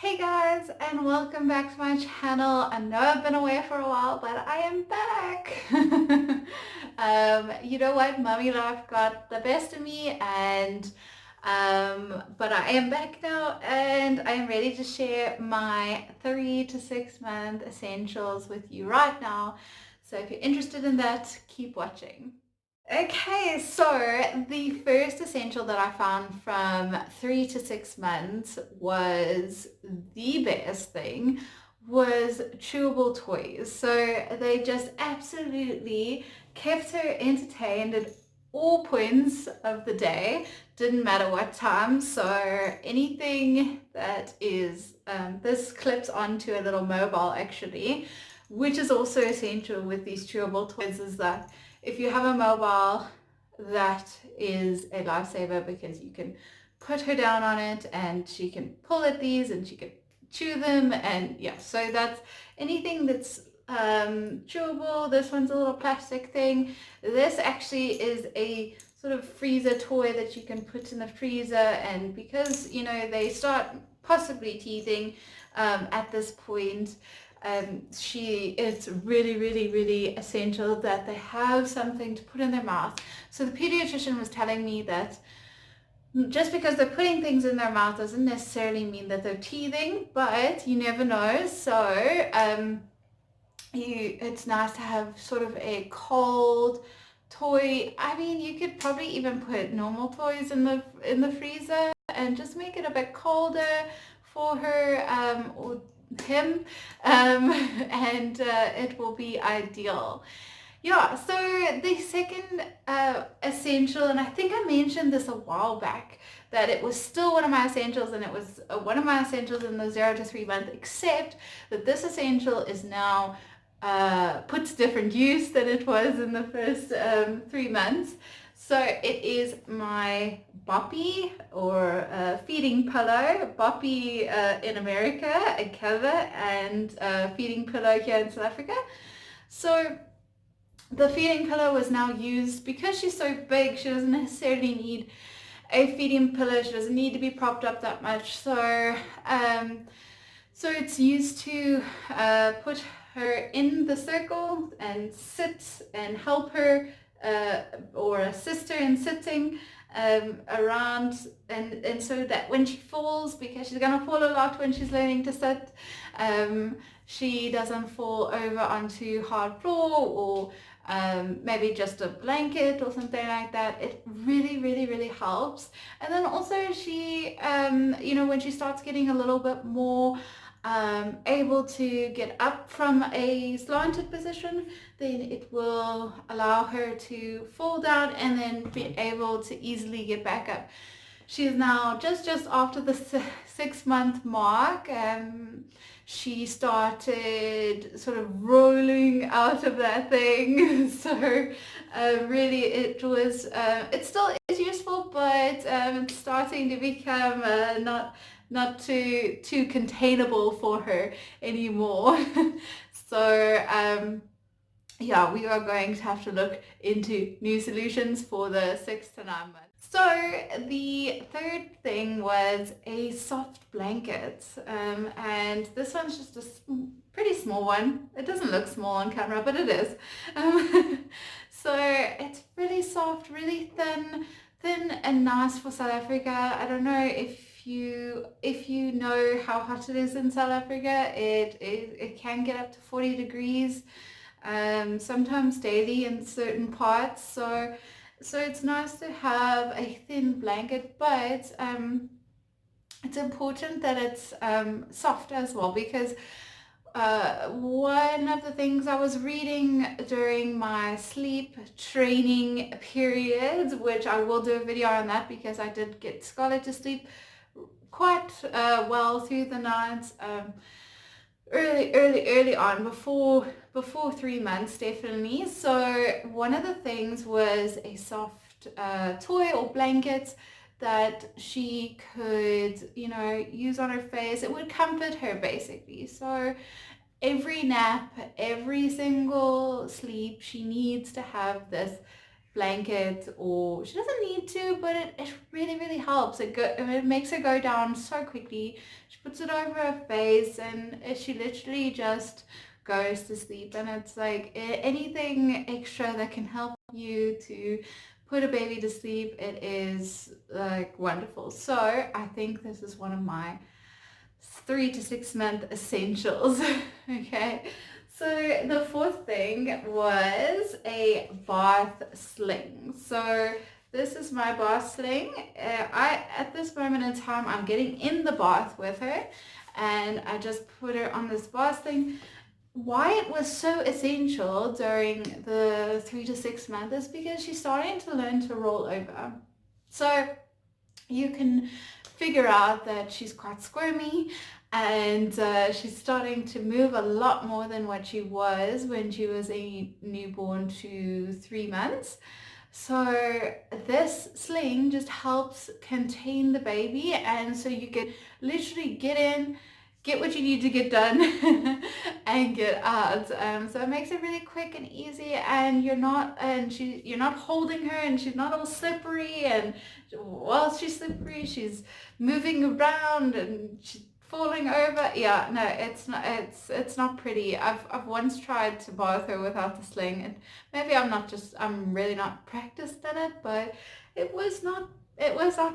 Hey guys, and welcome back to my channel. I know I've been away for a while, but I am back. You know what? Mummy life got the best of me, and but I am back now, and I am ready to share my 3 to 6 month essentials with you right now. So if you're interested in that, keep watching. Okay, so the first essential that I found from 3 to 6 months was the best thing was chewable toys. So they just absolutely kept her entertained at all points of the day, didn't matter what time. So anything that is, this clips onto a little mobile actually, which is also essential with these chewable toys, is that if you have a mobile, that is a lifesaver because you can put her down on it and she can pull at these and she can chew them, and yeah, so that's anything that's chewable. This one's a little plastic thing. This actually is a sort of freezer toy that you can put in the freezer, and because you know they start possibly teething at this point, it's really essential that they have something to put in their mouth. So the pediatrician was telling me that just because they're putting things in their mouth doesn't necessarily mean that they're teething, but you never know. So it's nice to have sort of a cold toy. I mean, you could probably even put normal toys in the freezer and just make it a bit colder for her or him, and it will be ideal. Yeah, so the second essential, and I think I mentioned this a while back, that it was still one of my essentials, and it was one of my essentials in the 0 to 3 month, except that this essential is now put to different use than it was in the first 3 months. So it is my boppy, or feeding pillow. Boppy in America, a cover, and feeding pillow here in South Africa. So the feeding pillow was now used because she's so big. She doesn't necessarily need a feeding pillow. She doesn't need to be propped up that much. So it's used to put her in the circle and sit and help her, or assist her in sitting around, and so that when she falls, because she's gonna fall a lot when she's learning to sit, she doesn't fall over onto hard floor, or maybe just a blanket or something like that. It really helps. And then also she, when she starts getting a little bit more able to get up from a slanted position, then it will allow her to fall down and then be able to easily get back up. She is now just after the 6 month mark. She started sort of rolling out of that thing. So really it still is useful, but it's starting to become not too containable for her anymore. So yeah, we are going to have to look into new solutions for the 6 to 9 months. So the third thing was a soft blanket, and this one's just a pretty small one. It doesn't look small on camera, but it is. So it's really soft, really thin and nice for South Africa. I don't know if you know how hot it is in South Africa. It can get up to 40 degrees, sometimes daily in certain parts. So it's nice to have a thin blanket, but it's important that it's soft as well, because one of the things I was reading during my sleep training periods, which I will do a video on that because I did get Scarlett to sleep quite well through the night, early on, before 3 months definitely. So one of the things was a soft toy or blanket that she could use on her face. It would comfort her basically. So every nap, every single sleep, she needs to have this blanket, or she doesn't need to, but it really, really helps. It makes her go down so quickly. She puts it over her face and she literally just goes to sleep. And it's like anything extra that can help you to put a baby to sleep, it is like wonderful. So I think this is one of my 3 to 6 month essentials. Okay, so the fourth thing was a bath sling. So this is my bath sling. At this moment in time, I'm getting in the bath with her, and I just put her on this bath sling. Why it was so essential during the 3 to 6 months is because she's starting to learn to roll over. So you can figure out that she's quite squirmy, and she's starting to move a lot more than what she was when she was a newborn to 3 months. So this sling just helps contain the baby, and so you can literally get in, get what you need to get done and get out. So it makes it really quick and easy, and you're not holding her, and she's not all slippery, and while she's slippery she's moving around and she's falling over. Yeah, no, it's not pretty. I've once tried to bath her without the sling, and maybe I'm really not practiced in it, but it was not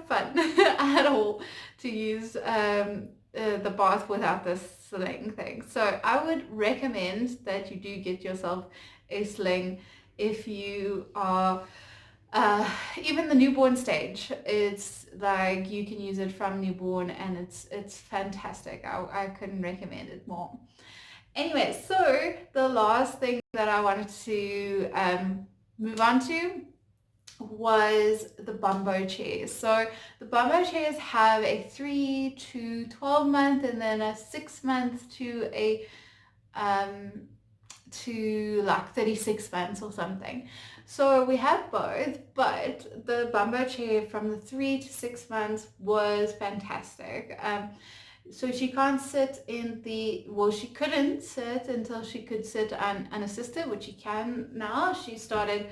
fun at all to use the bath without this sling thing. So I would recommend that you do get yourself a sling if you are even the newborn stage. It's like you can use it from newborn, and it's fantastic. I couldn't recommend it more. Anyway, so the last thing that I wanted to move on to was the Bumbo chairs. So the Bumbo chairs have a 3 to 12 month, and then a 6 month to like 36 months or something. So we have both, but the Bumbo chair from the 3 to 6 months was fantastic. So she can't sit she couldn't sit until she could sit unassisted, which she can now. She started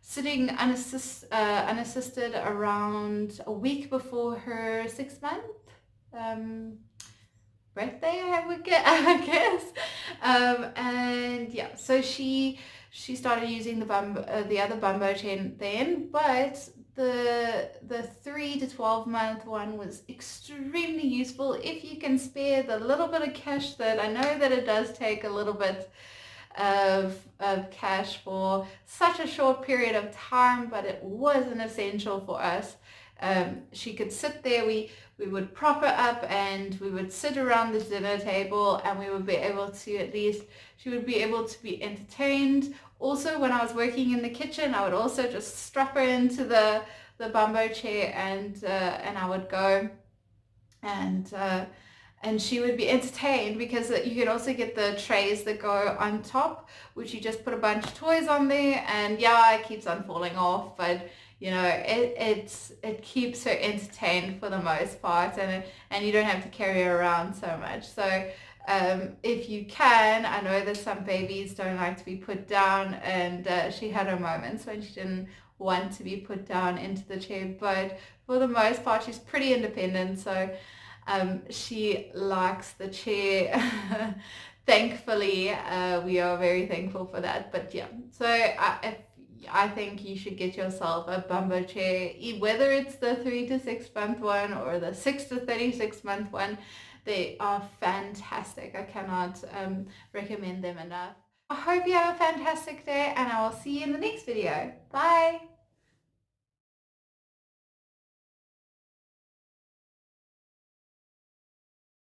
sitting unassisted around a week before her 6 month birthday, I guess. And yeah, so she started using the other Bumbo chain then, but the 3 to 12 month one was extremely useful if you can spare the little bit of cash. That I know that it does take a little bit of cash for such a short period of time, but it was an essential for us. She could sit there, we would prop her up, and we would sit around the dinner table, and we would be able to, at least she would be able to be entertained. Also, when I was working in the kitchen, I would also just strap her into the Bumbo chair, and I would go, and she would be entertained, because you could also get the trays that go on top, which you just put a bunch of toys on there, and yeah, it keeps on falling off, but you know, it keeps her entertained for the most part, and you don't have to carry her around so much. So if you can, I know that some babies don't like to be put down, and she had her moments when she didn't want to be put down into the chair, but for the most part she's pretty independent. So she likes the chair. Thankfully, we are very thankful for that. But yeah, so I think you should get yourself a Bumbo chair, whether it's the 3 to 6 month one or the 6 to 36 month one. They are fantastic. I cannot recommend them enough. I hope you have a fantastic day, and I will see you in the next video. Bye!